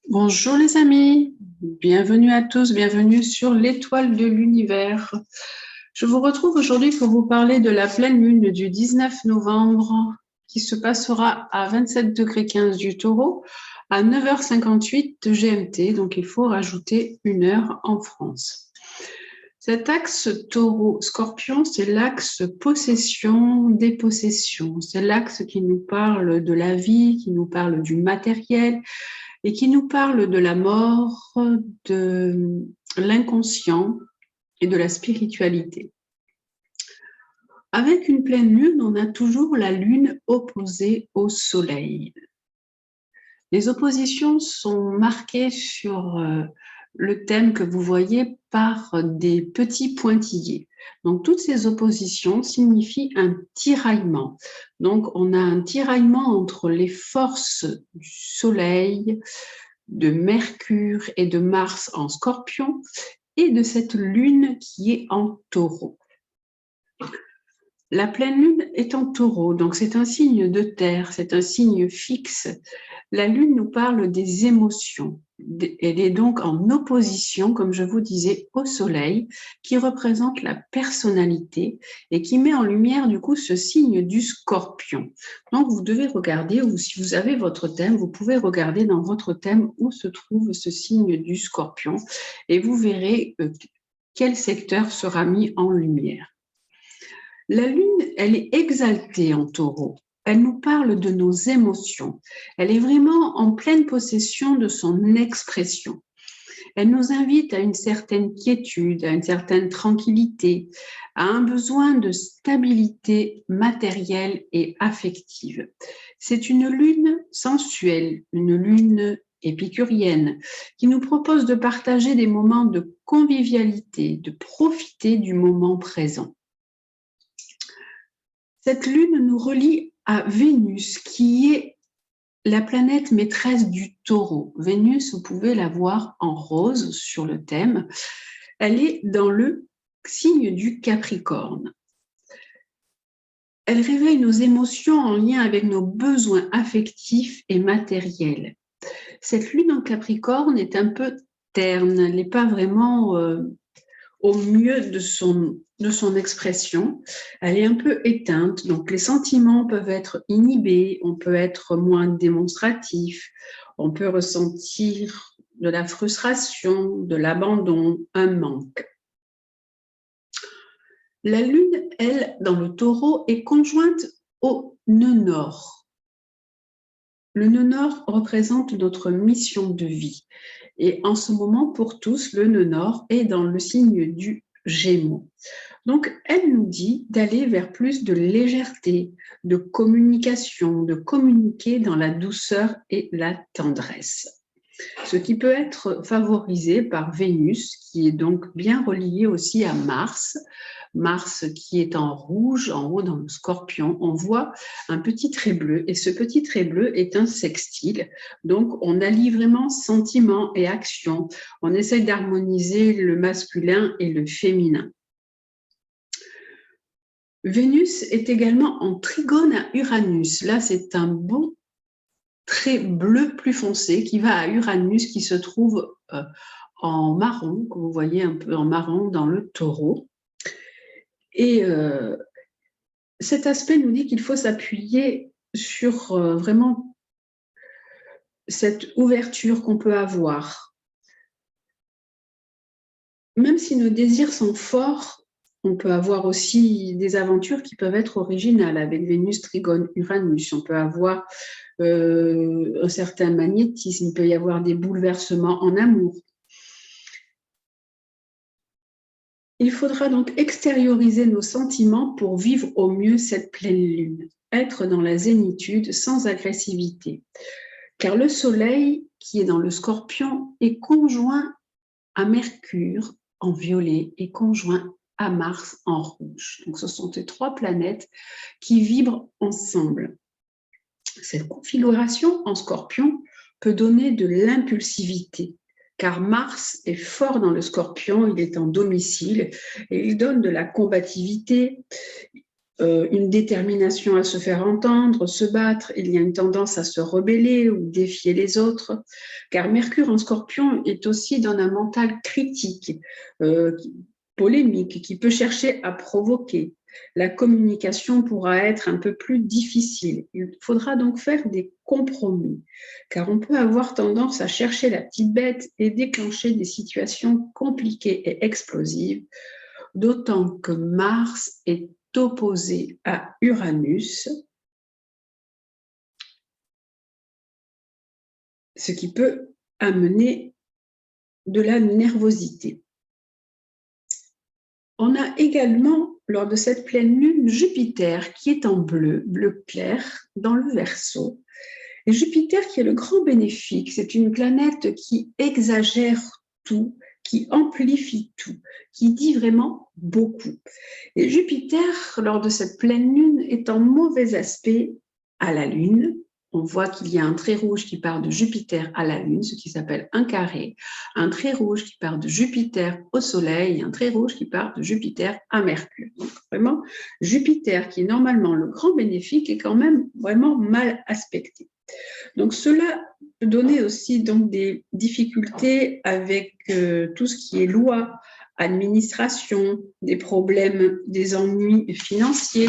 Bonjour les amis, bienvenue à tous, bienvenue sur l'étoile de l'univers. Je vous retrouve aujourd'hui pour vous parler de la pleine lune du 19 novembre qui se passera à 27°15 du Taureau à 9h58 de GMT, donc il faut rajouter 1 heure en France. Cet axe Taureau-Scorpion, c'est l'axe possession-dépossession, c'est l'axe qui nous parle de la vie, qui nous parle du matériel, et qui nous parle de la mort, de l'inconscient et de la spiritualité. Avec une pleine lune, on a toujours la lune opposée au soleil. Les oppositions sont marquées sur le thème que vous voyez par des petits pointillés. Donc, toutes ces oppositions signifient un tiraillement. Donc, on a un tiraillement entre les forces du Soleil, de Mercure et de Mars en Scorpion et de cette lune qui est en Taureau. La pleine lune est en Taureau, donc c'est un signe de terre, c'est un signe fixe. La lune nous parle des émotions. Elle est donc en opposition, comme je vous disais, au soleil, qui représente la personnalité et qui met en lumière du coup ce signe du Scorpion. Donc vous devez regarder, ou si vous avez votre thème, vous pouvez regarder dans votre thème où se trouve ce signe du Scorpion et vous verrez quel secteur sera mis en lumière. La lune, elle est exaltée en Taureau. Elle nous parle de nos émotions. Elle est vraiment en pleine possession de son expression. Elle nous invite à une certaine quiétude, à une certaine tranquillité, à un besoin de stabilité matérielle et affective. C'est une lune sensuelle, une lune épicurienne, qui nous propose de partager des moments de convivialité, de profiter du moment présent. Cette lune nous relie à Vénus, qui est la planète maîtresse du Taureau. Vénus, vous pouvez la voir en rose sur le thème. Elle est dans le signe du Capricorne. Elle réveille nos émotions en lien avec nos besoins affectifs et matériels. Cette lune en Capricorne est un peu terne, elle n'est pas vraiment au mieux de son expression. Elle est un peu éteinte, donc les sentiments peuvent être inhibés, on peut être moins démonstratif, on peut ressentir de la frustration, de l'abandon, un manque. La lune, elle, dans le Taureau, est conjointe au nœud nord. Le nœud nord représente notre mission de vie. Et en ce moment, pour tous, le nœud nord est dans le signe du Gémeaux. Donc, elle nous dit d'aller vers plus de légèreté, de communication, de communiquer dans la douceur et la tendresse. Ce qui peut être favorisé par Vénus, qui est donc bien reliée aussi à Mars. Mars qui est en rouge, en haut dans le Scorpion, on voit un petit trait bleu et ce petit trait bleu est un sextile. Donc on allie vraiment sentiment et action. On essaye d'harmoniser le masculin et le féminin. Vénus est également en trigone à Uranus. Là, c'est un beau trait bleu plus foncé qui va à Uranus, qui se trouve en marron, que vous voyez un peu en marron dans le Taureau. Et cet aspect nous dit qu'il faut s'appuyer sur vraiment cette ouverture qu'on peut avoir. Même si nos désirs sont forts, on peut avoir aussi des aventures qui peuvent être originales avec Vénus, Trigone, Uranus. On peut avoir un certain magnétisme, il peut y avoir des bouleversements en amour. Il faudra donc extérioriser nos sentiments pour vivre au mieux cette pleine lune, être dans la zénitude sans agressivité. Car le Soleil, qui est dans le Scorpion, est conjoint à Mercure en violet et conjoint à Mars en rouge. Donc ce sont ces trois planètes qui vibrent ensemble. Cette configuration en Scorpion peut donner de l'impulsivité, car Mars est fort dans le Scorpion, il est en domicile et il donne de la combativité. une détermination à se faire entendre, se battre, il y a une tendance à se rebeller ou défier les autres, car Mercure en Scorpion est aussi dans un mental critique, polémique, qui peut chercher à provoquer. La communication pourra être un peu plus difficile. Il faudra donc faire des compromis, car on peut avoir tendance à chercher la petite bête et déclencher des situations compliquées et explosives, d'autant que Mars est opposé à Uranus, ce qui peut amener de la nervosité. On a également, lors de cette pleine lune, Jupiter qui est en bleu, bleu clair, dans le Verseau. Et Jupiter qui est le grand bénéfique, c'est une planète qui exagère tout, qui amplifie tout, qui dit vraiment beaucoup. Et Jupiter, lors de cette pleine lune, est en mauvais aspect à la Lune. On voit qu'il y a un trait rouge qui part de Jupiter à la Lune, ce qui s'appelle un carré, un trait rouge qui part de Jupiter au Soleil et un trait rouge qui part de Jupiter à Mercure. Donc vraiment, Jupiter, qui est normalement le grand bénéfique, est quand même vraiment mal aspecté. Donc cela peut donner aussi donc des difficultés avec tout ce qui est loi, administration, des problèmes, des ennuis financiers.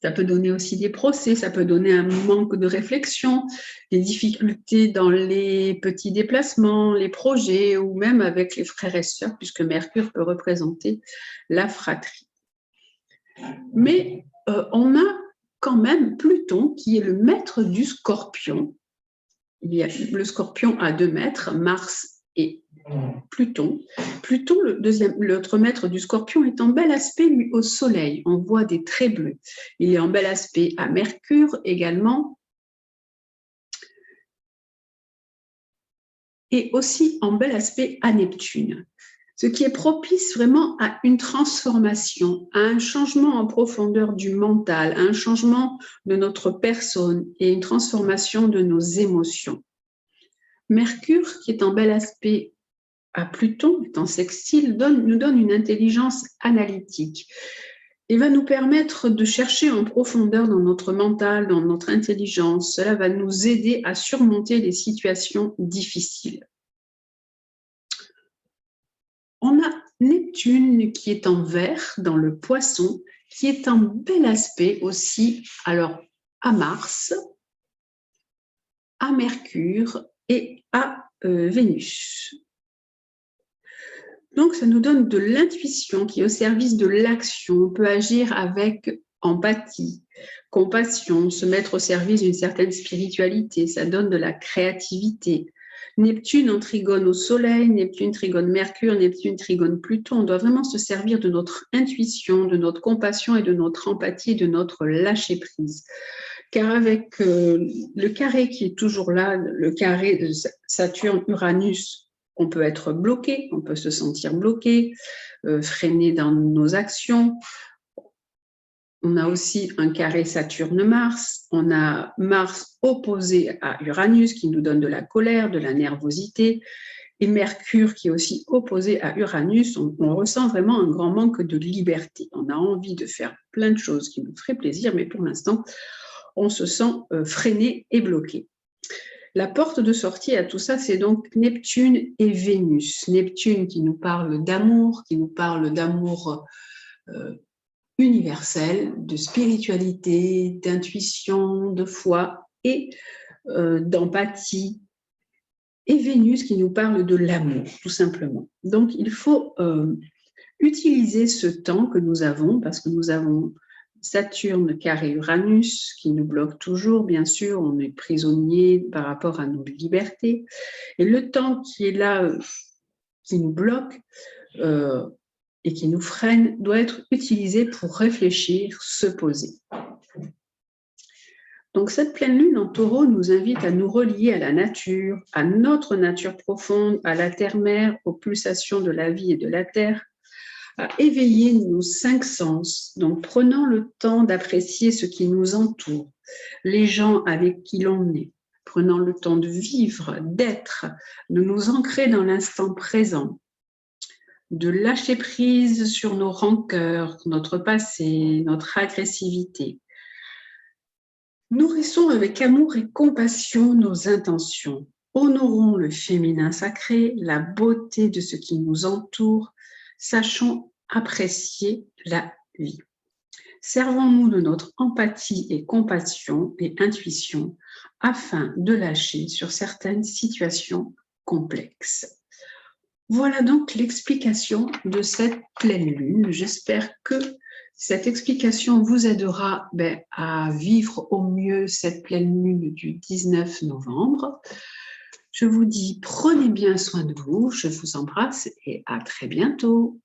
Ça peut donner aussi des procès, ça peut donner un manque de réflexion, des difficultés dans les petits déplacements, les projets ou même avec les frères et sœurs, puisque Mercure peut représenter la fratrie. Mais on a quand même Pluton qui est le maître du Scorpion. Il y a le Scorpion à 2 mètres, Mars et Pluton. Pluton, l'autre maître du Scorpion, est en bel aspect, lui, au Soleil. On voit des traits bleus. Il est en bel aspect à Mercure également. Et aussi en bel aspect à Neptune. Ce qui est propice vraiment à une transformation, à un changement en profondeur du mental, à un changement de notre personne et une transformation de nos émotions. Mercure, qui est en bel aspect à Pluton, est en sextile, nous donne une intelligence analytique et va nous permettre de chercher en profondeur dans notre mental, dans notre intelligence. Cela va nous aider à surmonter les situations difficiles. On a Neptune qui est en Vert, dans le Poisson, qui est un bel aspect aussi, alors à Mars, à Mercure et à Vénus. Donc, ça nous donne de l'intuition qui est au service de l'action. On peut agir avec empathie, compassion, se mettre au service d'une certaine spiritualité. Ça donne de la créativité. Neptune en trigone au Soleil, Neptune trigone Mercure, Neptune trigone Pluton. On doit vraiment se servir de notre intuition, de notre compassion et de notre empathie, de notre lâcher-prise. Car avec le carré qui est toujours là, le carré de Saturne-Uranus, on peut être bloqué, on peut se sentir bloqué, freiné dans nos actions. On a aussi un carré Saturne-Mars, on a Mars opposé à Uranus qui nous donne de la colère, de la nervosité, et Mercure qui est aussi opposé à Uranus, on ressent vraiment un grand manque de liberté. On a envie de faire plein de choses qui nous feraient plaisir, mais pour l'instant, on se sent freiné et bloqué. La porte de sortie à tout ça, c'est donc Neptune et Vénus. Neptune qui nous parle d'amour, qui nous parle d'amour universel, de spiritualité, d'intuition, de foi et d'empathie. Et Vénus qui nous parle de l'amour, tout simplement. Donc, il faut utiliser ce temps que nous avons, parce que nous avons Saturne carré Uranus qui nous bloque toujours, bien sûr, on est prisonnier par rapport à nos libertés. Et le temps qui est là, qui nous bloque et qui nous freine, doit être utilisé pour réfléchir, se poser. Donc cette pleine lune en Taureau nous invite à nous relier à la nature, à notre nature profonde, à la terre-mère, aux pulsations de la vie et de la terre, à éveiller nos 5 sens. Donc, prenons le temps d'apprécier ce qui nous entoure, les gens avec qui l'on est. Prenons le temps de vivre, d'être, de nous ancrer dans l'instant présent, de lâcher prise sur nos rancœurs, notre passé, notre agressivité. Nourrissons avec amour et compassion nos intentions. Honorons le féminin sacré, la beauté de ce qui nous entoure. Sachons apprécier la vie. Servons-nous de notre empathie et compassion et intuition afin de lâcher sur certaines situations complexes. Voilà donc l'explication de cette pleine lune. J'espère que cette explication vous aidera à vivre au mieux cette pleine lune du 19 novembre. Je vous dis, prenez bien soin de vous, je vous embrasse et à très bientôt.